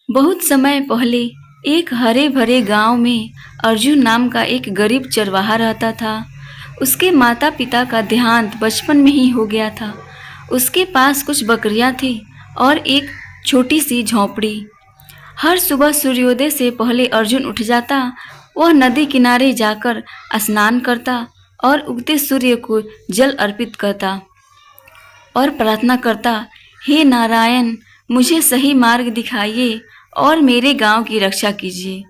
बहुत समय पहले एक हरे भरे गांव में अर्जुन नाम का एक गरीब चरवाहा रहता था। उसके माता पिता का देहांत बचपन में ही हो गया था। उसके पास कुछ बकरियां थी और एक छोटी सी झोंपड़ी। हर सुबह सूर्योदय से पहले अर्जुन उठ जाता। वह नदी किनारे जाकर स्नान करता और उगते सूर्य को जल अर्पित करता और प्रार्थना करता, हे नारायण, मुझे सही मार्ग दिखाइए और मेरे गांव की रक्षा कीजिए।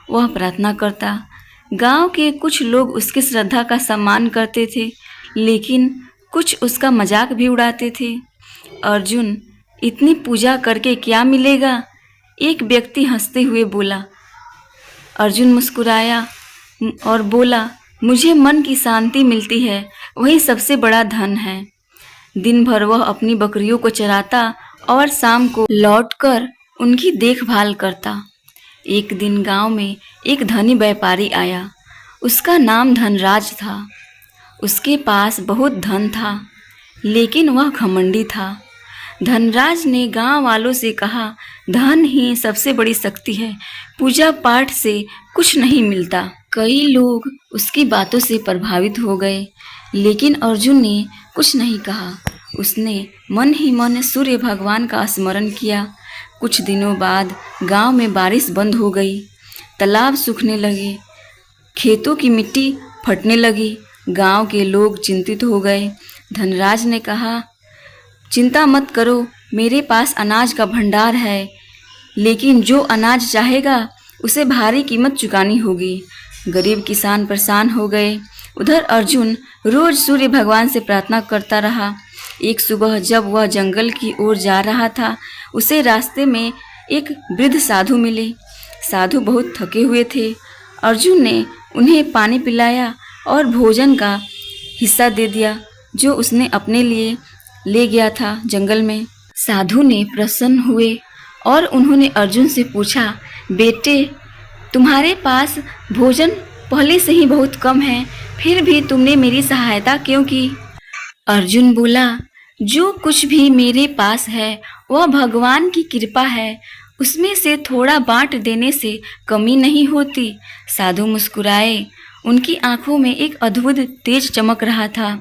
वह प्रार्थना करता। गांव के कुछ लोग उसकी श्रद्धा का सम्मान करते थे, लेकिन कुछ उसका मजाक भी उड़ाते थे। अर्जुन, इतनी पूजा करके क्या मिलेगा? एक व्यक्ति हंसते हुए बोला। अर्जुन मुस्कुराया और बोला, मुझे मन की शांति मिलती है, वही सबसे बड़ा धन है। दिन भर वह अपनी बकरियों को चराता और शाम को लौटकर उनकी देखभाल करता। एक दिन गांव में एक धनी व्यापारी आया। उसका नाम धनराज था। उसके पास बहुत धन था, लेकिन वह घमंडी था। धनराज ने गांव वालों से कहा, धन ही सबसे बड़ी शक्ति है, पूजा पाठ से कुछ नहीं मिलता। कई लोग उसकी बातों से प्रभावित हो गए, लेकिन अर्जुन ने कुछ नहीं कहा। उसने मन ही मन सूर्य भगवान का स्मरण किया। कुछ दिनों बाद गांव में बारिश बंद हो गई। तालाब सूखने लगे, खेतों की मिट्टी फटने लगी। गांव के लोग चिंतित हो गए। धनराज ने कहा, चिंता मत करो, मेरे पास अनाज का भंडार है, लेकिन जो अनाज चाहेगा उसे भारी कीमत चुकानी होगी। गरीब किसान परेशान हो गए। उधर अर्जुन रोज सूर्य भगवान से प्रार्थना करता रहा। एक सुबह जब वह जंगल की ओर जा रहा था, उसे रास्ते में एक वृद्ध साधु मिले। साधु बहुत थके हुए थे। अर्जुन ने उन्हें पानी पिलाया और भोजन का हिस्सा दे दिया, जो उसने अपने लिए ले गया था जंगल में। साधु ने प्रसन्न हुए और उन्होंने अर्जुन से पूछा, बेटे, तुम्हारे पास भोजन पहले से ही बहुत कम है, फिर भी तुमने मेरी सहायता क्यों की? अर्जुन बोला, जो कुछ भी मेरे पास है वह भगवान की कृपा है, उसमें से थोड़ा बांट देने से कमी नहीं होती। साधु मुस्कुराए। उनकी आंखों में एक अद्भुत तेज चमक रहा था।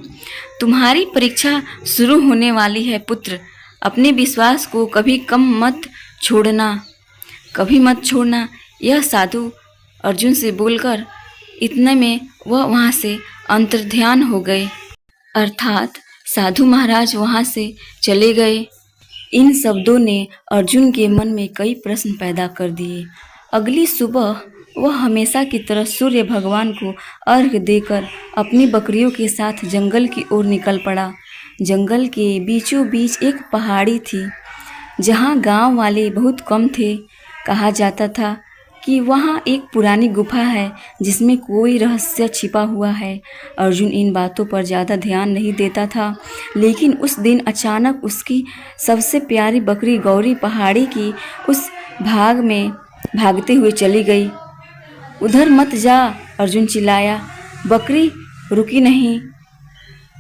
तुम्हारी परीक्षा शुरू होने वाली है पुत्र, अपने विश्वास को कभी मत छोड़ना। यह साधु अर्जुन से बोलकर इतने में वह वहाँ से अंतर्ध्यान हो गए। अर्थात साधु महाराज वहाँ से चले गए। इन शब्दों ने अर्जुन के मन में कई प्रश्न पैदा कर दिए। अगली सुबह वह हमेशा की तरह सूर्य भगवान को अर्घ्य देकर अपनी बकरियों के साथ जंगल की ओर निकल पड़ा। जंगल के बीचों बीच एक पहाड़ी थी, जहाँ गांव वाले बहुत कम थे। कहा जाता था कि वहाँ एक पुरानी गुफा है जिसमें कोई रहस्य छिपा हुआ है। अर्जुन इन बातों पर ज़्यादा ध्यान नहीं देता था, लेकिन उस दिन अचानक उसकी सबसे प्यारी बकरी गौरी पहाड़ी की उस भाग में भागते हुए चली गई। उधर मत जा, अर्जुन चिल्लाया। बकरी रुकी नहीं।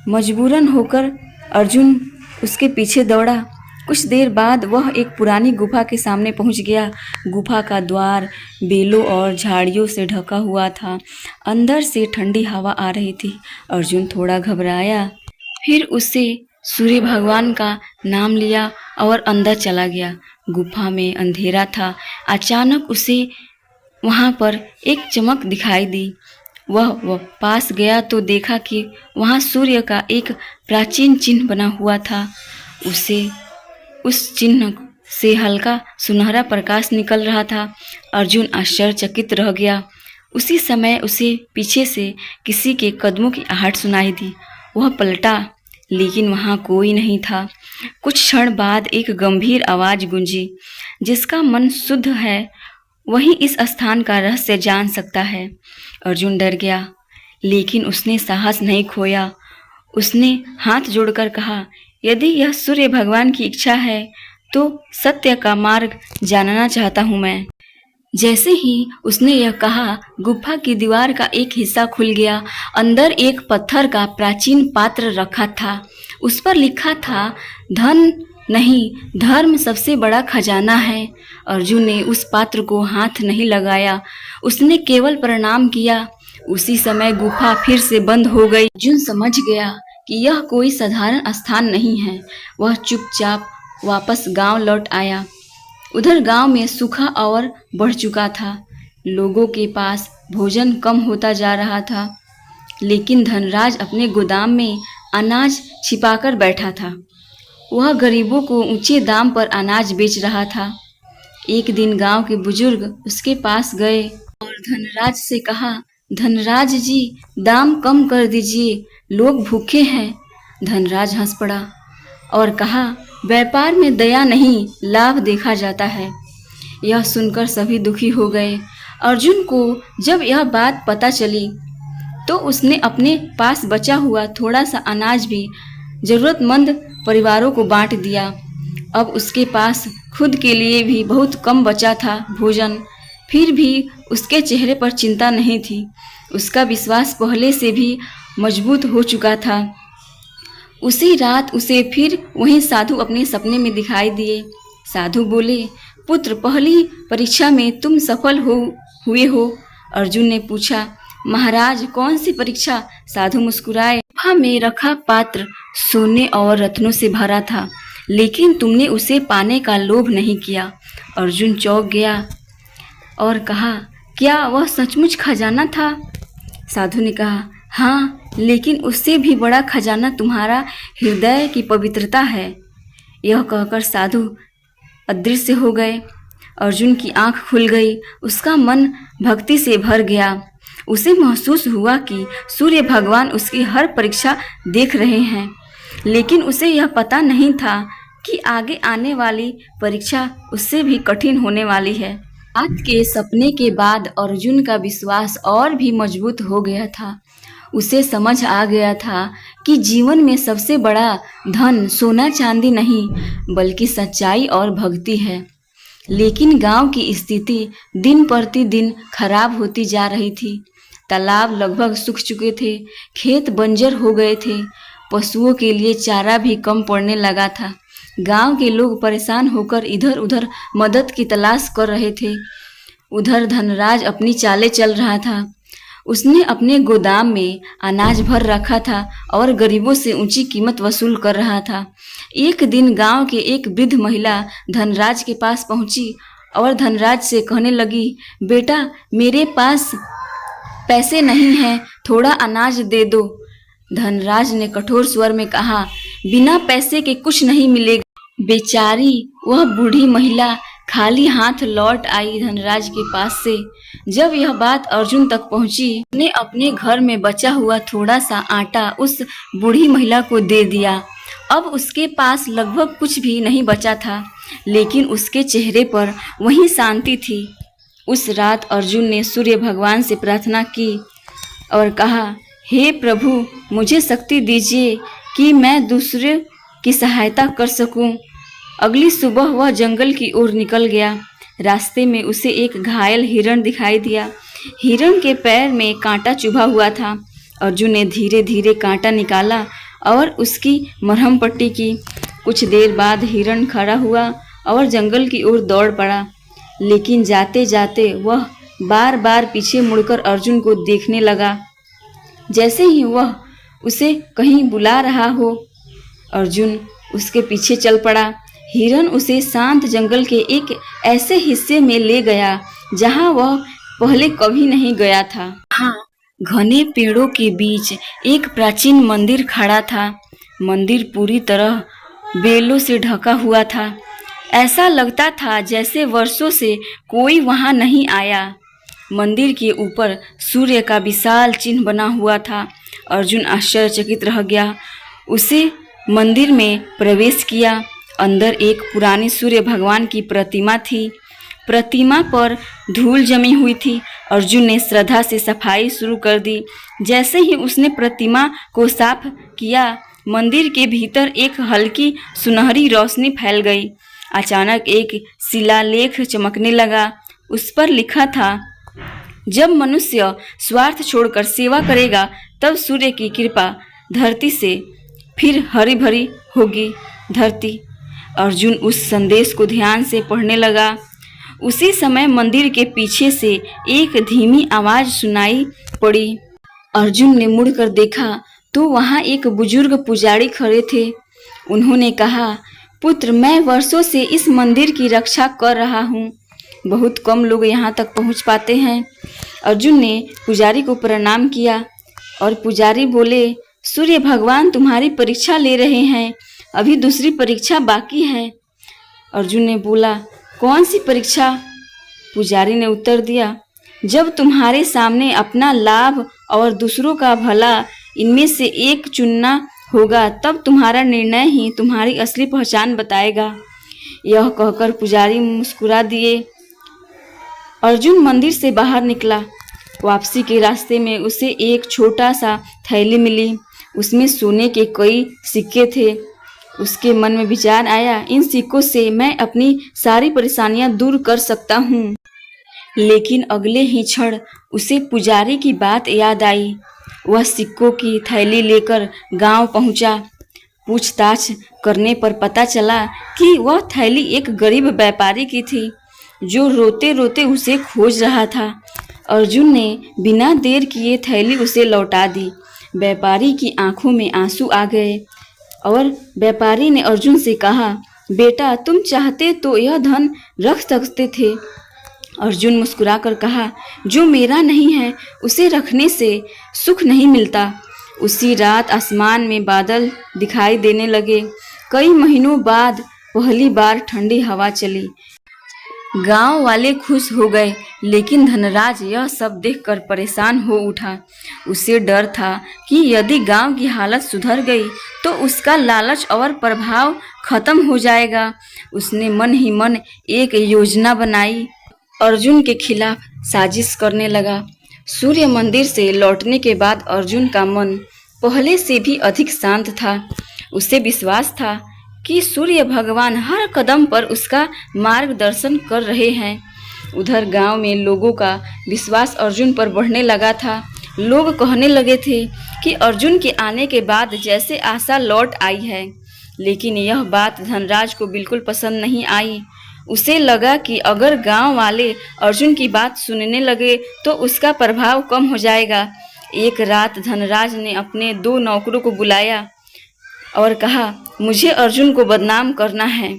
मजबूरन होकर अर्जुन उसके पीछे दौड़ा। कुछ देर बाद वह एक पुरानी गुफा के सामने पहुंच गया। गुफा का द्वार बेलों और झाड़ियों से ढका हुआ था। अंदर से ठंडी हवा आ रही थी। अर्जुन थोड़ा घबराया, फिर उसे सूर्य भगवान का नाम लिया और अंदर चला गया। गुफा में अंधेरा था। अचानक उसे वहाँ पर एक चमक दिखाई दी। वह पास गया तो देखा कि वहाँ सूर्य का एक प्राचीन चिन्ह बना हुआ था। उस चिन्ह से हल्का सुनहरा प्रकाश निकल रहा था। अर्जुन आश्चर्यचकित रह गया। उसी समय उसे पीछे से किसी के कदमों की आहट सुनाई दी। वह पलटा, लेकिन वहाँ कोई नहीं था। कुछ क्षण बाद एक गंभीर आवाज़ गूंजी, जिसका मन शुद्ध है वही इस स्थान का रहस्य जान सकता है। अर्जुन डर गया, लेकिन उसने साहस नहीं खोया। उसने हाथ जोड़कर कहा, यदि यह सूर्य भगवान की इच्छा है तो सत्य का मार्ग जानना चाहता हूँ मैं। जैसे ही उसने यह कहा, गुफा की दीवार का एक हिस्सा खुल गया। अंदर एक पत्थर का प्राचीन पात्र रखा था। उस पर लिखा था, धन नहीं, धर्म सबसे बड़ा खजाना है। अर्जुन ने उस पात्र को हाथ नहीं लगाया, उसने केवल प्रणाम किया। उसी समय गुफा फिर से बंद हो गई। अर्जुन समझ गया कि यह कोई साधारण स्थान नहीं है। वह चुपचाप वापस गांव लौट आया। उधर गांव में सूखा और बढ़ चुका था। लोगों के पास भोजन कम होता जा रहा था, लेकिन धनराज अपने गोदाम में अनाज छिपाकर बैठा था। वह गरीबों को ऊंचे दाम पर अनाज बेच रहा था। एक दिन गांव के बुजुर्ग उसके पास गए और धनराज से कहा, धनराज जी, दाम कम कर दीजिए, लोग भूखे हैं। धनराज हंस पड़ा और कहा, व्यापार में दया नहीं, लाभ देखा जाता है। यह सुनकर सभी दुखी हो गए। अर्जुन को जब यह बात पता चली तो उसने अपने पास बचा हुआ थोड़ा सा अनाज भी जरूरतमंद परिवारों को बांट दिया। अब उसके पास खुद के लिए भी बहुत कम बचा था भोजन। फिर भी उसके चेहरे पर चिंता नहीं थी। उसका विश्वास पहले से भी मजबूत हो चुका था। उसी रात उसे फिर वही साधु अपने सपने में दिखाई दिए। साधु बोले, पुत्र, पहली परीक्षा में तुम सफल हुए हो। अर्जुन ने पूछा, महाराज, कौन सी परीक्षा? साधु मुस्कुराए। गुफा में रखा पात्र सोने और रत्नों से भरा था, लेकिन तुमने उसे पाने का लोभ नहीं किया। अर्जुन चौंक गया और कहा, क्या वह सचमुच खजाना था? साधु ने कहा, हाँ, लेकिन उससे भी बड़ा खजाना तुम्हारा हृदय की पवित्रता है। यह कहकर साधु अदृश्य हो गए। अर्जुन की आंख खुल गई। उसका मन भक्ति से भर गया। उसे महसूस हुआ कि सूर्य भगवान उसकी हर परीक्षा देख रहे हैं, लेकिन उसे यह पता नहीं था कि आगे आने वाली परीक्षा उससे भी कठिन होने वाली है। रात के सपने के बाद अर्जुन का विश्वास और भी मजबूत हो गया था। उसे समझ आ गया था कि जीवन में सबसे बड़ा धन सोना चांदी नहीं, बल्कि सच्चाई और भक्ति है। लेकिन गांव की स्थिति दिन प्रतिदिन खराब होती जा रही थी। तालाब लगभग सूख चुके थे, खेत बंजर हो गए थे, पशुओं के लिए चारा भी कम पड़ने लगा था। गांव के लोग परेशान होकर इधर उधर मदद की तलाश कर रहे थे। उधर धनराज अपनी चालें चल रहा था। उसने अपने गोदाम में अनाज भर रखा था और गरीबों से ऊंची कीमत वसूल कर रहा था। एक दिन गांव के एक वृद्ध महिला धनराज के पास पहुंची और धनराज से कहने लगी, बेटा, मेरे पास पैसे नहीं हैं, थोड़ा अनाज दे दो। धनराज ने कठोर स्वर में कहा, बिना पैसे के कुछ नहीं मिलेगा। बेचारी वह बूढ़ी महिला खाली हाथ लौट आई धनराज के पास से। जब यह बात अर्जुन तक पहुंची, उसने अपने घर में बचा हुआ थोड़ा सा आटा उस बूढ़ी महिला को दे दिया। अब उसके पास लगभग कुछ भी नहीं बचा था, लेकिन उसके चेहरे पर वही शांति थी। उस रात अर्जुन ने सूर्य भगवान से प्रार्थना की और कहा, हे प्रभु, मुझे शक्ति दीजिए कि मैं दूसरे की सहायता कर सकूं। अगली सुबह वह जंगल की ओर निकल गया। रास्ते में उसे एक घायल हिरण दिखाई दिया। हिरण के पैर में कांटा चुभा हुआ था। अर्जुन ने धीरे धीरे कांटा निकाला और उसकी मरहम पट्टी की। कुछ देर बाद हिरण खड़ा हुआ और जंगल की ओर दौड़ पड़ा, लेकिन जाते जाते वह बार बार पीछे मुड़कर अर्जुन को देखने लगा, जैसे ही वह उसे कहीं बुला रहा हो। अर्जुन उसके पीछे चल पड़ा। हिरण उसे शांत जंगल के एक ऐसे हिस्से में ले गया जहां वह पहले कभी नहीं गया था। हाँ, घने पेड़ों के बीच एक प्राचीन मंदिर खड़ा था। मंदिर पूरी तरह बेलों से ढका हुआ था। ऐसा लगता था जैसे वर्षों से कोई वहां नहीं आया। मंदिर के ऊपर सूर्य का विशाल चिन्ह बना हुआ था। अर्जुन आश्चर्यचकित रह गया। उसे मंदिर में प्रवेश किया। अंदर एक पुरानी सूर्य भगवान की प्रतिमा थी। प्रतिमा पर धूल जमी हुई थी। अर्जुन ने श्रद्धा से सफाई शुरू कर दी। जैसे ही उसने प्रतिमा को साफ किया, मंदिर के भीतर एक हल्की सुनहरी रोशनी फैल गई। अचानक एक शिलालेख चमकने लगा। उस पर लिखा था, जब मनुष्य स्वार्थ छोड़कर सेवा करेगा, तब सूर्य की कृपा धरती से फिर हरी भरी होगी धरती। अर्जुन उस संदेश को ध्यान से पढ़ने लगा। उसी समय मंदिर के पीछे से एक धीमी आवाज सुनाई पड़ी। अर्जुन ने मुड़कर देखा तो वहां एक बुजुर्ग पुजारी खड़े थे। उन्होंने कहा, पुत्र, मैं वर्षों से इस मंदिर की रक्षा कर रहा हूँ। बहुत कम लोग यहाँ तक पहुँच पाते हैं। अर्जुन ने पुजारी को प्रणाम किया और पुजारी बोले, सूर्य भगवान तुम्हारी परीक्षा ले रहे हैं, अभी दूसरी परीक्षा बाकी है। अर्जुन ने बोला, कौन सी परीक्षा? पुजारी ने उत्तर दिया, जब तुम्हारे सामने अपना लाभ और दूसरों का भला इनमें से एक चुनना होगा, तब तुम्हारा निर्णय ही तुम्हारी असली पहचान बताएगा। यह कहकर पुजारी मुस्कुरा दिए। अर्जुन मंदिर से बाहर निकला। वापसी के रास्ते में उसे एक छोटा सा थैली मिली। उसमें सोने के कई सिक्के थे। उसके मन में विचार आया, इन सिक्कों से मैं अपनी सारी परेशानियां दूर कर सकता हूँ। लेकिन अगले ही क्षण उसे पुजारी की बात याद आई। वह सिक्कों की थैली लेकर गांव पहुंचा। पूछताछ करने पर पता चला कि वह थैली एक गरीब व्यापारी की थी, जो रोते रोते उसे खोज रहा था। अर्जुन ने बिना देर किए थैली उसे लौटा दी। व्यापारी की आंखों में आंसू आ गए और व्यापारी ने अर्जुन से कहा, बेटा, तुम चाहते तो यह धन रख सकते थे। अर्जुन मुस्कुराकर कहा, जो मेरा नहीं है उसे रखने से सुख नहीं मिलता। उसी रात आसमान में बादल दिखाई देने लगे। कई महीनों बाद पहली बार ठंडी हवा चली। गांव वाले खुश हो गए, लेकिन धनराज यह सब देखकर परेशान हो उठा। उसे डर था कि यदि गांव की हालत सुधर गई तो उसका लालच और प्रभाव खत्म हो जाएगा। उसने मन ही मन एक योजना बनाई। अर्जुन के खिलाफ साजिश करने लगा। सूर्य मंदिर से लौटने के बाद अर्जुन का मन पहले से भी अधिक शांत था। उसे विश्वास था कि सूर्य भगवान हर कदम पर उसका मार्गदर्शन कर रहे हैं। उधर गांव में लोगों का विश्वास अर्जुन पर बढ़ने लगा था। लोग कहने लगे थे कि अर्जुन के आने के बाद जैसे आशा लौट आई है। लेकिन यह बात धनराज को बिल्कुल पसंद नहीं आई। उसे लगा कि अगर गांव वाले अर्जुन की बात सुनने लगे तो उसका प्रभाव कम हो जाएगा। एक रात धनराज ने अपने 2 नौकरों को बुलाया और कहा, मुझे अर्जुन को बदनाम करना है।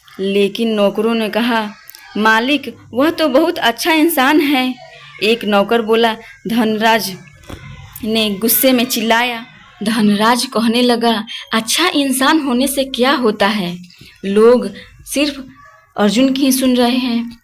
लेकिन नौकरों ने कहा, मालिक, वह तो बहुत अच्छा इंसान है। एक नौकर बोला। धनराज ने गुस्से में चिल्लाया। धनराज कहने लगा, अच्छा इंसान होने से क्या होता है? लोग सिर्फ अर्जुन की ही सुन रहे हैं।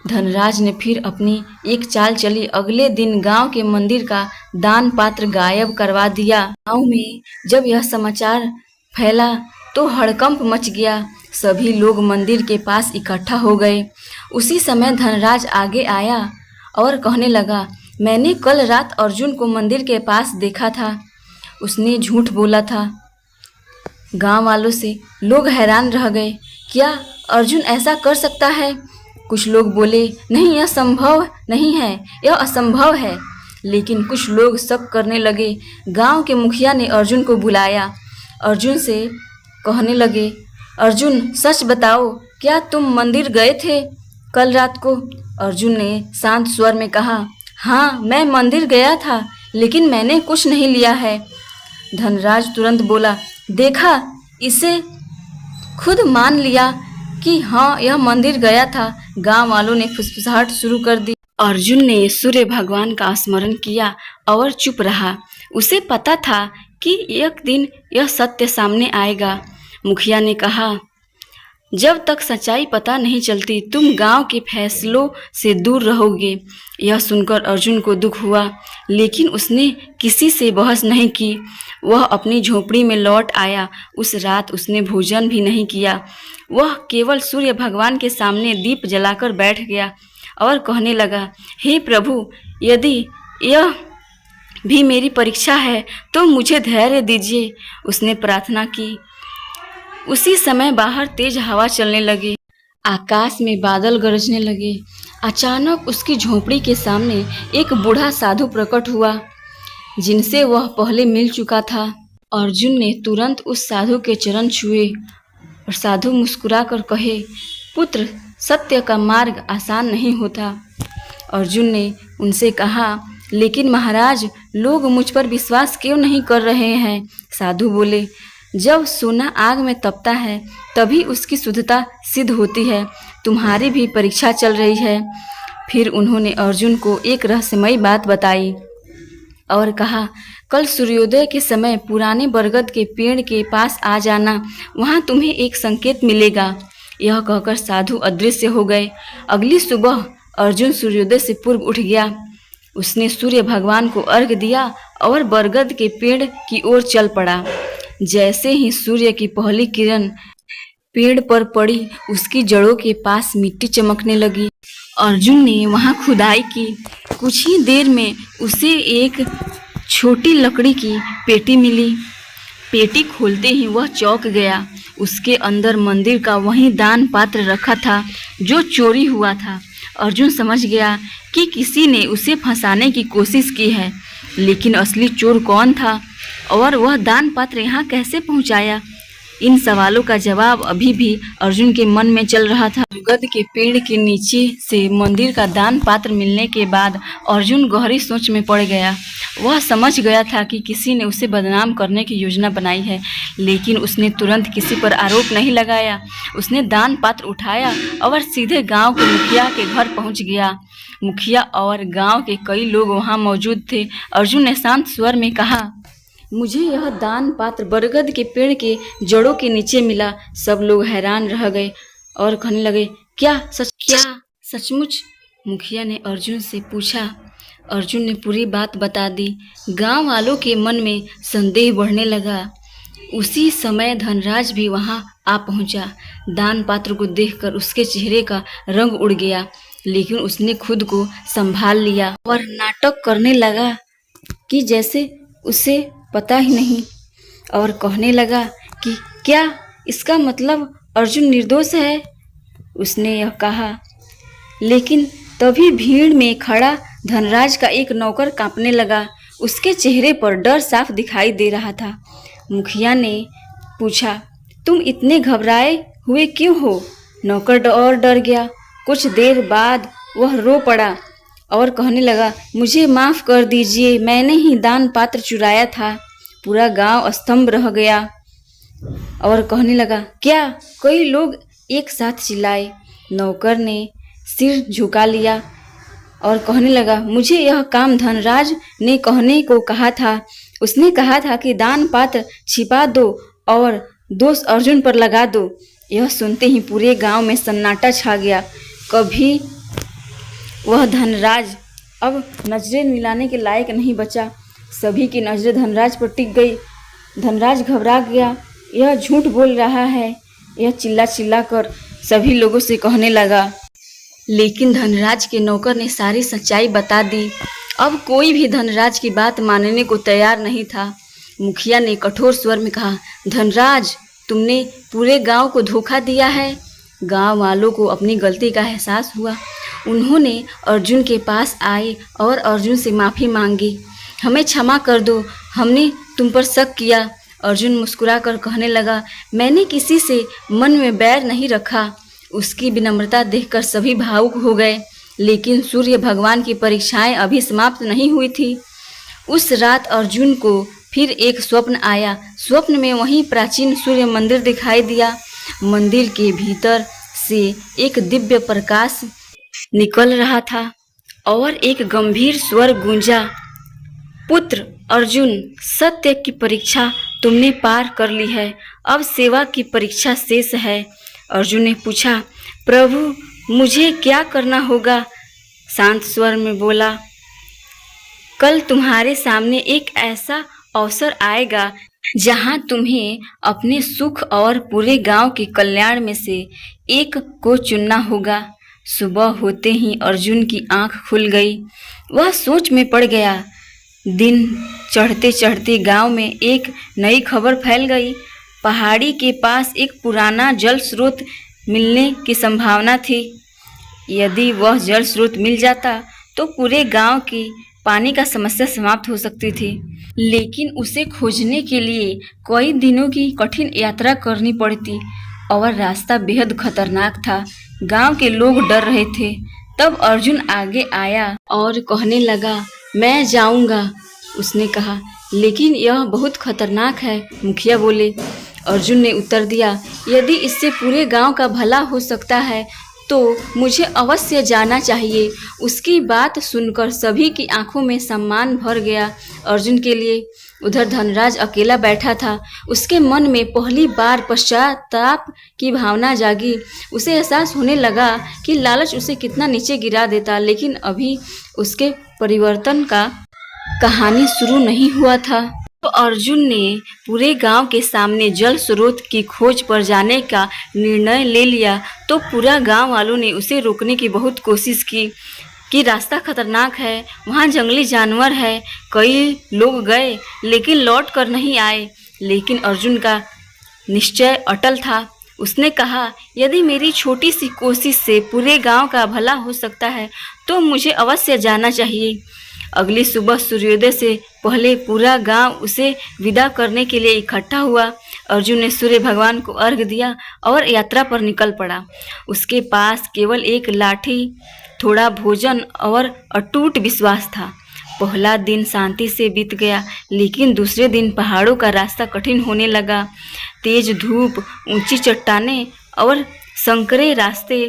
धनराज ने फिर अपनी एक चाल चली। अगले दिन गांव के मंदिर का दान पात्र गायब करवा दिया। गांव में जब यह समाचार फैला तो हड़कंप मच गया। सभी लोग मंदिर के पास इकट्ठा हो गए। उसी समय धनराज आगे आया और कहने लगा, मैंने कल रात अर्जुन को मंदिर के पास देखा था। उसने झूठ बोला था। गांव वालों से लोग हैरान रह गए। क्या अर्जुन ऐसा कर सकता है? कुछ लोग बोले, नहीं, यह संभव नहीं है, यह असंभव है। लेकिन कुछ लोग शक करने लगे। गांव के मुखिया ने अर्जुन को बुलाया। अर्जुन से कहने लगे, अर्जुन, सच बताओ, क्या तुम मंदिर गए थे कल रात को? अर्जुन ने शांत स्वर में कहा, हाँ, मैं मंदिर गया था, लेकिन मैंने कुछ नहीं लिया है। धनराज तुरंत बोला, देखा, इसे खुद मान लिया कि हाँ, यह मंदिर गया था। गांव वालों ने फुसफुसाहट शुरू कर दी। अर्जुन ने सूर्य भगवान का स्मरण किया और चुप रहा। उसे पता था कि एक दिन यह सत्य सामने आएगा। मुखिया ने कहा, जब तक सच्चाई पता नहीं चलती तुम गांव के फैसलों से दूर रहोगे। यह सुनकर अर्जुन को दुख हुआ, लेकिन उसने किसी से बहस नहीं की। वह अपनी झोपड़ी में लौट आया। उस रात उसने भोजन भी नहीं किया। वह केवल सूर्य भगवान के सामने दीप जलाकर बैठ गया और कहने लगा, हे प्रभु, यदि यह भी मेरी परीक्षा है तो मुझे धैर्य दीजिए। उसने प्रार्थना की। उसी समय बाहर तेज हवा चलने लगी। आकाश में बादल गरजने लगे। अचानक उसकी झोपड़ी के सामने एक बूढ़ा साधु प्रकट हुआ, जिनसे वह पहले मिल चुका था। अर्जुन ने तुरंत उस साधु के चरण छुए और साधु मुस्कुराकर कहे, पुत्र, सत्य का मार्ग आसान नहीं होता। अर्जुन ने उनसे कहा, लेकिन महाराज, लोग मुझ पर विश्वास क्यों नहीं कर रहे हैं? साधु बोले, जब सोना आग में तपता है तभी उसकी शुद्धता सिद्ध होती है। तुम्हारी भी परीक्षा चल रही है। फिर उन्होंने अर्जुन को एक रहस्यमयी बात बताई और कहा, कल सूर्योदय के समय पुराने बरगद के पेड़ के पास आ जाना, वहाँ तुम्हें एक संकेत मिलेगा। यह कहकर साधु अदृश्य हो गए। अगली सुबह अर्जुन सूर्योदय से पूर्व उठ गया। उसने सूर्य भगवान को अर्घ्य दिया और बरगद के पेड़ की ओर चल पड़ा। जैसे ही सूर्य की पहली किरण पेड़ पर पड़ी, उसकी जड़ों के पास मिट्टी चमकने लगी। अर्जुन ने वहां खुदाई की। कुछ ही देर में उसे एक छोटी लकड़ी की पेटी मिली। पेटी खोलते ही वह चौंक गया। उसके अंदर मंदिर का वही दान पात्र रखा था जो चोरी हुआ था। अर्जुन समझ गया कि किसी ने उसे फंसाने की कोशिश की है, लेकिन असली चोर कौन था और वह दान पात्र यहाँ कैसे पहुँचाया? इन सवालों का जवाब अभी भी अर्जुन के मन में चल रहा था। बरगद के पेड़ के नीचे से मंदिर का दान पात्र मिलने के बाद अर्जुन गहरी सोच में पड़ गया। वह समझ गया था कि किसी ने उसे बदनाम करने की योजना बनाई है, लेकिन उसने तुरंत किसी पर आरोप नहीं लगाया। उसने दान पात्र उठाया और सीधे गांव के मुखिया के घर पहुंच गया। मुखिया और गांव के कई लोग वहां मौजूद थे। अर्जुन ने शांत स्वर में कहा, मुझे यह दान पात्र बरगद के पेड़ के जड़ों के नीचे मिला। सब लोग हैरान रह गए और कहने लगे, क्या सचमुच? मुखिया ने अर्जुन से पूछा। अर्जुन ने पूरी बात बता दी। गांव वालों के मन में संदेह बढ़ने लगा। उसी समय धनराज भी वहां आ पहुंचा। दान पात्र को देखकर उसके चेहरे का रंग उड़ गया, लेकिन उसने खुद को संभाल लिया और नाटक करने लगा कि जैसे उसे पता ही नहीं, और कहने लगा कि क्या इसका मतलब अर्जुन निर्दोष है? उसने यह कहा, लेकिन तभी भीड़ में खड़ा धनराज का एक नौकर कांपने लगा। उसके चेहरे पर डर साफ दिखाई दे रहा था। मुखिया ने पूछा, तुम इतने घबराए हुए क्यों हो? नौकर और डर गया। कुछ देर बाद वह रो पड़ा और कहने लगा, मुझे माफ़ कर दीजिए, मैंने ही दान पात्र चुराया था। पूरा गांव स्तंभ रह गया और कहने लगा, क्या? कई लोग एक साथ चिल्लाए। नौकर ने सिर झुका लिया और कहने लगा, मुझे यह काम धनराज ने कहने को कहा था। उसने कहा था कि दान पात्र छिपा दो और दोष अर्जुन पर लगा दो। यह सुनते ही पूरे गांव में सन्नाटा छा गया। कभी वह धनराज अब नजरें मिलाने के लायक नहीं बचा। सभी की नजरें धनराज पर टिक गई। धनराज घबरा गया। यह झूठ बोल रहा है, यह चिल्ला चिल्ला कर सभी लोगों से कहने लगा। लेकिन धनराज के नौकर ने सारी सच्चाई बता दी। अब कोई भी धनराज की बात मानने को तैयार नहीं था। मुखिया ने कठोर स्वर में कहा, धनराज, तुमने पूरे गांव को धोखा दिया है। गांव वालों को अपनी गलती का एहसास हुआ। उन्होंने अर्जुन के पास आए और अर्जुन से माफ़ी मांगी। हमें क्षमा कर दो, हमने तुम पर शक किया। अर्जुन मुस्कुरा कर कहने लगा, मैंने किसी से मन में बैर नहीं रखा। उसकी विनम्रता देखकर सभी भावुक हो गए। लेकिन सूर्य भगवान की परीक्षाएं अभी समाप्त नहीं हुई थी। उस रात अर्जुन को फिर एक स्वप्न आया। स्वप्न में वही प्राचीन सूर्य मंदिर दिखाई दिया। मंदिर के भीतर से एक दिव्य प्रकाश निकल रहा था और एक गंभीर स्वर गूंजा, पुत्र अर्जुन, सत्य की परीक्षा तुमने पार कर ली है। अब सेवा की परीक्षा शेष है। अर्जुन ने पूछा, प्रभु, मुझे क्या करना होगा? शांत स्वर में बोला, कल तुम्हारे सामने एक ऐसा अवसर आएगा जहां तुम्हें अपने सुख और पूरे गांव के कल्याण में से एक को चुनना होगा। सुबह होते ही अर्जुन की आंख खुल गई। वह सोच में पड़ गया। दिन चढ़ते चढ़ते गांव में एक नई खबर फैल गई। पहाड़ी के पास एक पुराना जल स्रोत मिलने की संभावना थी। यदि वह जल स्रोत मिल जाता तो पूरे गांव की पानी का समस्या समाप्त हो सकती थी। लेकिन उसे खोजने के लिए कई दिनों की कठिन यात्रा करनी पड़ती। और रास्ता बेहद खतरनाक था। गांव के लोग डर रहे थे। तब अर्जुन आगे आया और कहने लगा, मैं जाऊंगा। उसने कहा, लेकिन यह बहुत खतरनाक है, मुखिया बोले। अर्जुन ने उत्तर दिया, यदि इससे पूरे गांव का भला हो सकता है तो मुझे अवश्य जाना चाहिए। उसकी बात सुनकर सभी की आंखों में सम्मान भर गया अर्जुन के लिए। उधर धनराज अकेला बैठा था। उसके मन में पहली बार पश्चाताप की भावना जागी। उसे एहसास होने लगा कि लालच उसे कितना नीचे गिरा देता, लेकिन अभी उसके परिवर्तन का कहानी शुरू नहीं हुआ था। तो अर्जुन ने पूरे गांव के सामने जल स्रोत की खोज पर जाने का निर्णय ले लिया। तो पूरा गांव वालों ने उसे रोकने की बहुत कोशिश की कि रास्ता खतरनाक है, वहाँ जंगली जानवर है। कई लोग गए लेकिन लौट कर नहीं आए। लेकिन अर्जुन का निश्चय अटल था। उसने कहा, यदि मेरी छोटी सी कोशिश से पूरे गांव का भला हो सकता है तो मुझे अवश्य जाना चाहिए। अगली सुबह सूर्योदय से पहले पूरा गांव उसे विदा करने के लिए इकट्ठा हुआ। अर्जुन ने सूर्य भगवान को अर्घ्य दिया और यात्रा पर निकल पड़ा। उसके पास केवल एक लाठी, थोड़ा भोजन और अटूट विश्वास था। पहला दिन शांति से बीत गया, लेकिन दूसरे दिन पहाड़ों का रास्ता कठिन होने लगा। तेज धूप, ऊंची चट्टानें और संकरे रास्ते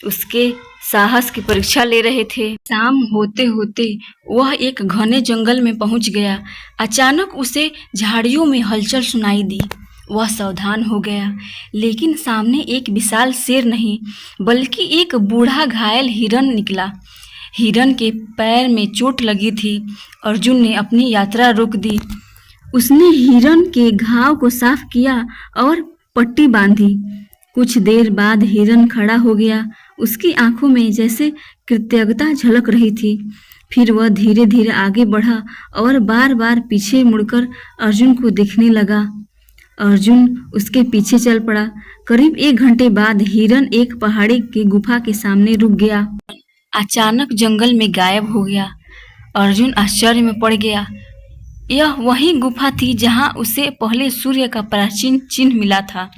उसके साहस की परीक्षा ले रहे थे। शाम होते होते वह एक घने जंगल में पहुंच गया। अचानक उसे झाड़ियों में हलचल सुनाई दी। वह सावधान हो गया, लेकिन सामने एक विशाल शेर नहीं बल्कि एक बूढ़ा घायल हिरन निकला। हिरन के पैर में चोट लगी थी। अर्जुन ने अपनी यात्रा रोक दी। उसने हिरन के घाव को साफ किया और पट्टी बांधी। कुछ देर बाद हिरन खड़ा हो गया। उसकी आंखों में जैसे कृतज्ञता झलक रही थी। फिर वह धीरे धीरे आगे बढ़ा और बार बार पीछे मुड़कर अर्जुन को देखने लगा। अर्जुन उसके पीछे चल पड़ा। करीब 1 घंटे बाद हिरन एक पहाड़ी की गुफा के सामने रुक गया। अचानक जंगल में गायब हो गया। अर्जुन आश्चर्य में पड़ गया। यह वही गुफा थी जहां उसे पहले सूर्य का प्राचीन चिन्ह मिला था,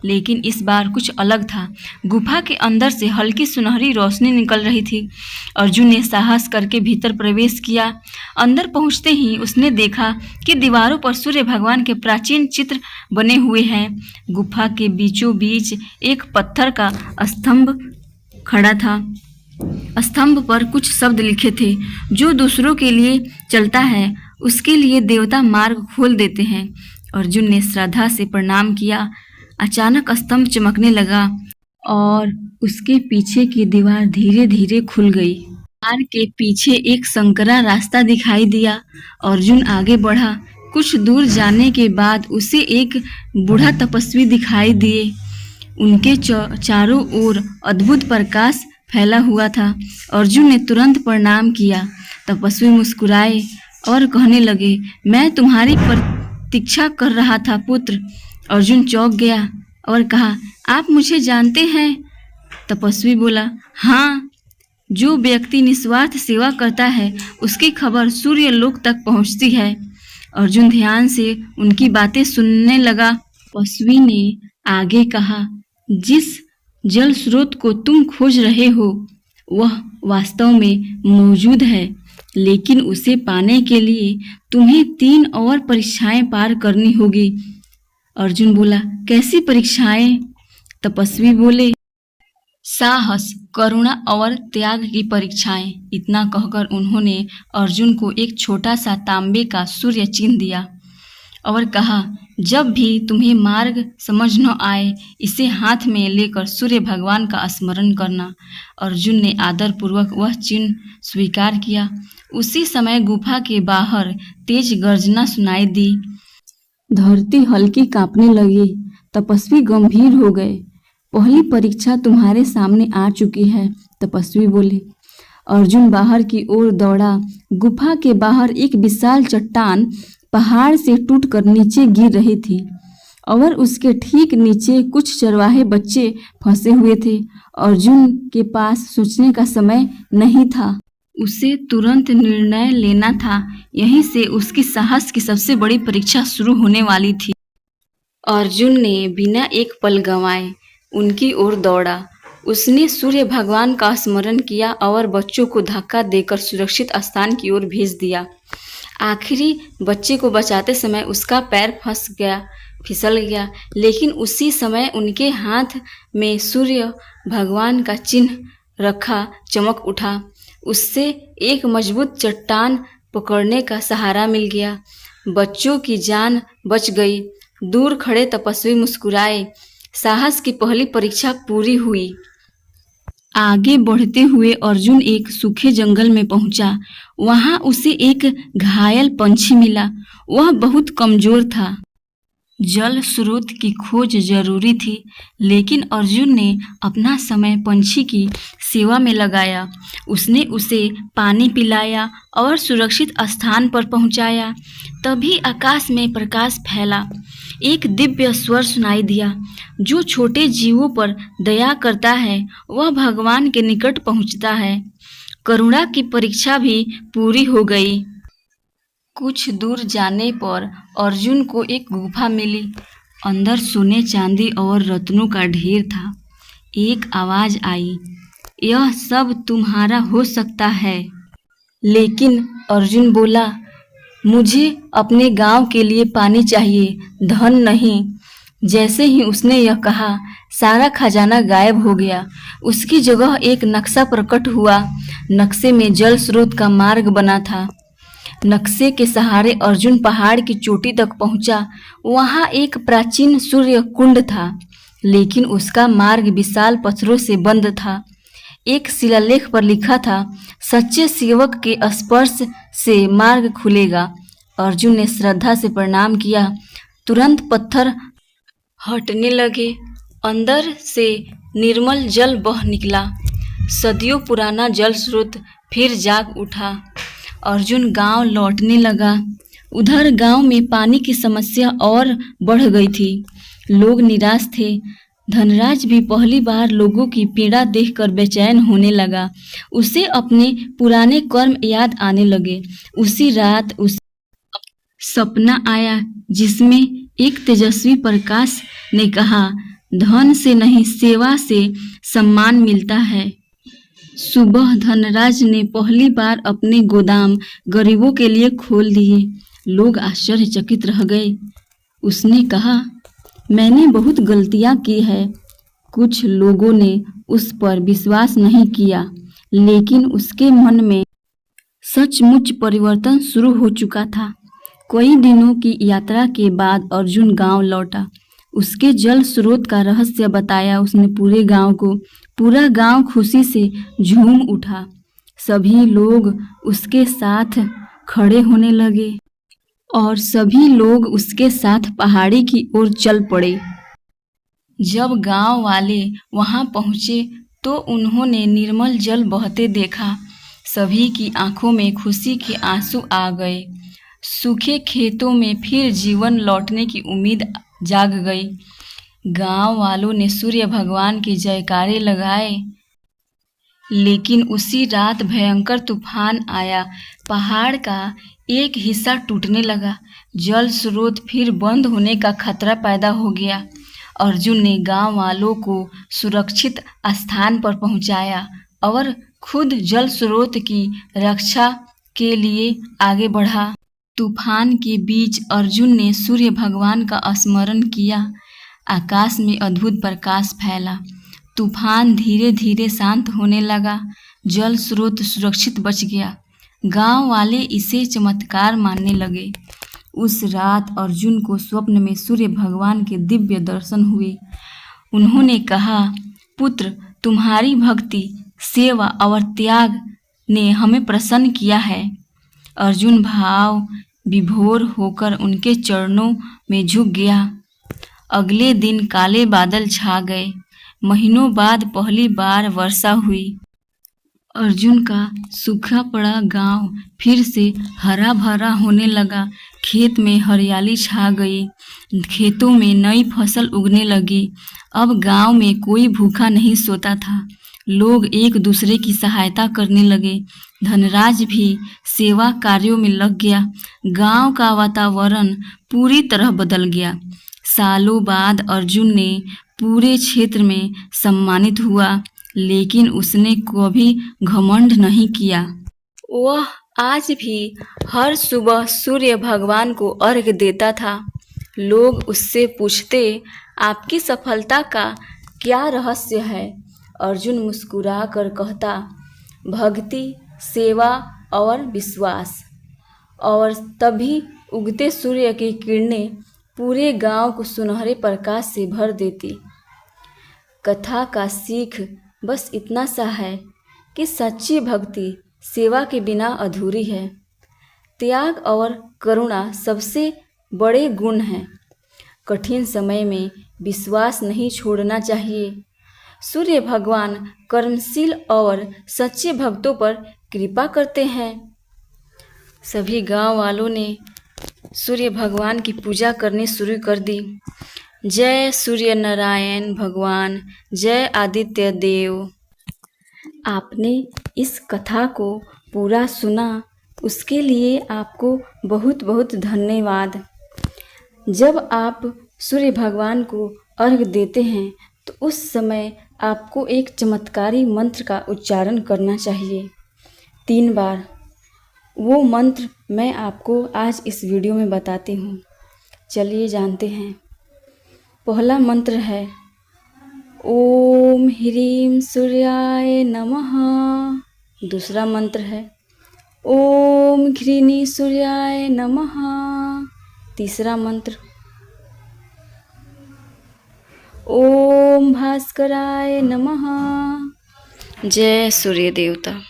लेकिन इस बार कुछ अलग था। गुफा के अंदर से हल्की सुनहरी रोशनी निकल रही थी। अर्जुन ने साहस करके भीतर प्रवेश किया। अंदर पहुंचते ही उसने देखा कि दीवारों पर सूर्य भगवान के प्राचीन चित्र बने हुए हैं। गुफा के बीचों बीच एक पत्थर का स्तंभ खड़ा था। स्तंभ पर कुछ शब्द लिखे थे, जो दूसरों के लिए चलता है उसके लिए देवता मार्ग खोल देते हैं। अर्जुन ने श्रद्धा से प्रणाम किया। अचानक स्तंभ चमकने लगा और उसके पीछे की दीवार धीरे धीरे खुल गई। दीवार के पीछे एक संकरा रास्ता दिखाई दिया। अर्जुन आगे बढ़ा। कुछ दूर जाने के बाद उसे एक बूढ़ा तपस्वी दिखाई दिए। उनके चारों ओर अद्भुत प्रकाश फैला हुआ था। अर्जुन ने तुरंत प्रणाम किया। तपस्वी मुस्कुराए और कहने लगे, मैं तुम्हारी प्रतीक्षा कर रहा था पुत्र। अर्जुन चौंक गया और कहा, आप मुझे जानते हैं? तपस्वी बोला, हाँ, जो व्यक्ति निस्वार्थ सेवा करता है उसकी खबर सूर्य लोक तक पहुंचती है। अर्जुन ध्यान से उनकी बातें सुनने लगा। तपस्वी ने आगे कहा, जिस जल स्रोत को तुम खोज रहे हो वह वास्तव में मौजूद है, लेकिन उसे पाने के लिए तुम्हें 3 और परीक्षाएं पार करनी होगी। अर्जुन बोला, कैसी परीक्षाएं? तपस्वी बोले, साहस, करुणा और त्याग की परीक्षाएं। इतना कहकर उन्होंने अर्जुन को एक छोटा सा तांबे का सूर्य चिन्ह दिया और कहा, जब भी तुम्हें मार्ग समझ न आए इसे हाथ में लेकर सूर्य भगवान का स्मरण करना। अर्जुन ने आदरपूर्वक वह चिन्ह स्वीकार किया। उसी समय गुफा के बाहर तेज गर्जना सुनाई दी। धरती हल्की कांपने लगी। तपस्वी गंभीर हो गए। पहली परीक्षा तुम्हारे सामने आ चुकी है, तपस्वी बोले। अर्जुन बाहर की ओर दौड़ा। गुफा के बाहर एक विशाल चट्टान पहाड़ से टूटकर नीचे गिर रही थी और उसके ठीक नीचे कुछ चरवाहे बच्चे फंसे हुए थे। अर्जुन के पास सोचने का समय नहीं था। उसे तुरंत निर्णय लेना था। यहीं से उसकी साहस की सबसे बड़ी परीक्षा शुरू होने वाली थी। अर्जुन ने बिना एक पल गंवाए उनकी ओर दौड़ा। उसने सूर्य भगवान का स्मरण किया और बच्चों को धक्का देकर सुरक्षित स्थान की ओर भेज दिया। आखिरी बच्चे को बचाते समय उसका पैर फिसल गया, लेकिन उसी समय उनके हाथ में सूर्य भगवान का चिन्ह रखा चमक उठा। उससे एक मजबूत चट्टान पकड़ने का सहारा मिल गया। बच्चों की जान बच गई। दूर खड़े तपस्वी मुस्कुराए। साहस की पहली परीक्षा पूरी हुई। आगे बढ़ते हुए अर्जुन एक सूखे जंगल में पहुंचा। वहां उसे एक घायल पंछी मिला। वह बहुत कमजोर था। जल स्रोत की खोज जरूरी थी, लेकिन अर्जुन ने अपना समय पंछी की सेवा में लगाया। उसने उसे पानी पिलाया और सुरक्षित स्थान पर पहुंचाया। तभी आकाश में प्रकाश फैला। एक दिव्य स्वर सुनाई दिया, जो छोटे जीवों पर दया करता है वह भगवान के निकट पहुंचता है। करुणा की परीक्षा भी पूरी हो गई। कुछ दूर जाने पर अर्जुन को एक गुफा मिली। अंदर सोने चांदी और रत्नों का ढेर था। एक आवाज आई, यह सब तुम्हारा हो सकता है। लेकिन अर्जुन बोला, मुझे अपने गांव के लिए पानी चाहिए, धन नहीं। जैसे ही उसने यह कहा, सारा खजाना गायब हो गया। उसकी जगह एक नक्शा प्रकट हुआ। नक्शे में जल स्रोत का मार्ग बना था। नक्शे के सहारे अर्जुन पहाड़ की चोटी तक पहुंचा। वहां एक प्राचीन सूर्य कुंड था, लेकिन उसका मार्ग विशाल पत्थरों से बंद था। एक शिलालेख पर लिखा था, सच्चे सेवक के स्पर्श से मार्ग खुलेगा। अर्जुन ने श्रद्धा से प्रणाम किया। तुरंत पत्थर हटने लगे। अंदर से निर्मल जल बह निकला। सदियों पुराना जल स्रोत फिर जाग उठा। अर्जुन गांव लौटने लगा। उधर गांव में पानी की समस्या और बढ़ गई थी। लोग निराश थे। धनराज भी पहली बार लोगों की पीड़ा देखकर बेचैन होने लगा। उसे अपने पुराने कर्म याद आने लगे। उसी रात उसे सपना आया, जिसमें एक तेजस्वी प्रकाश ने कहा, धन से नहीं सेवा से सम्मान मिलता है। सुबह धनराज ने पहली बार अपने गोदाम गरीबों के लिए खोल दिए। लोग आश्चर्यचकित रह गए। उसने कहा, मैंने बहुत गलतियां की है। कुछ लोगों ने उस पर विश्वास नहीं किया, लेकिन उसके मन में सचमुच परिवर्तन शुरू हो चुका था। कई दिनों की यात्रा के बाद अर्जुन गांव लौटा। उसके जल स्रोत का रहस्य बताया उसने पूरे गांव को। पूरा गांव खुशी से झूम उठा। सभी लोग उसके साथ खड़े होने लगे और सभी लोग उसके साथ पहाड़ी की ओर चल पड़े। जब गांव वाले वहां पहुंचे तो उन्होंने निर्मल जल बहते देखा। सभी की आंखों में खुशी के आंसू आ गए। सूखे खेतों में फिर जीवन लौटने की उम्मीद जाग गई। गांव वालों ने सूर्य भगवान के जयकारे लगाए। लेकिन उसी रात भयंकर तूफान आया। पहाड़ का एक हिस्सा टूटने लगा। जल स्रोत फिर बंद होने का खतरा पैदा हो गया। अर्जुन ने गांव वालों को सुरक्षित स्थान पर पहुंचाया और खुद जल स्रोत की रक्षा के लिए आगे बढ़ा। तूफान के बीच अर्जुन ने सूर्य भगवान का स्मरण किया। आकाश में अद्भुत प्रकाश फैला। तूफान धीरे धीरे शांत होने लगा। जल स्रोत सुरक्षित बच गया। गांव वाले इसे चमत्कार मानने लगे। उस रात अर्जुन को स्वप्न में सूर्य भगवान के दिव्य दर्शन हुए। उन्होंने कहा, पुत्र, तुम्हारी भक्ति, सेवा और त्याग ने हमें प्रसन्न किया है। अर्जुन भाव विभोर होकर उनके चरणों में झुक गया। अगले दिन काले बादल छा गए। महीनों बाद पहली बार वर्षा हुई। अर्जुन का सूखा पड़ा गांव फिर से हरा भरा होने लगा। खेत में हरियाली छा गई। खेतों में नई फसल उगने लगी। अब गांव में कोई भूखा नहीं सोता था। लोग एक दूसरे की सहायता करने लगे। धनराज भी सेवा कार्यों में लग गया। गांव का वातावरण पूरी तरह बदल गया। सालों बाद अर्जुन ने पूरे क्षेत्र में सम्मानित हुआ, लेकिन उसने कभी घमंड नहीं किया। वह आज भी हर सुबह सूर्य भगवान को अर्घ्य देता था। लोग उससे पूछते, आपकी सफलता का क्या रहस्य है? अर्जुन मुस्कुरा कर कहता, भक्ति, सेवा और विश्वास। और तभी उगते सूर्य की किरणें पूरे गांव को सुनहरे प्रकाश से भर देती। कथा का सीख बस इतना सा है कि सच्ची भक्ति सेवा के बिना अधूरी है। त्याग और करुणा सबसे बड़े गुण हैं। कठिन समय में विश्वास नहीं छोड़ना चाहिए। सूर्य भगवान कर्मशील और सच्चे भक्तों पर कृपा करते हैं। सभी गांव वालों ने सूर्य भगवान की पूजा करनी शुरू कर दी। जय सूर्य नारायण भगवान, जय आदित्य देव। आपने इस कथा को पूरा सुना, उसके लिए आपको बहुत बहुत धन्यवाद। जब आप सूर्य भगवान को अर्घ्य देते हैं तो उस समय आपको एक चमत्कारी मंत्र का उच्चारण करना चाहिए 3 बार। वो मंत्र मैं आपको आज इस वीडियो में बताती हूँ। चलिए जानते हैं। पहला मंत्र है ओम ह्रीं सूर्याय नमः। दूसरा मंत्र है ओम घृणी सूर्याय नमः। तीसरा मंत्र ओम भास्कराय नमः। जय सूर्य देवता।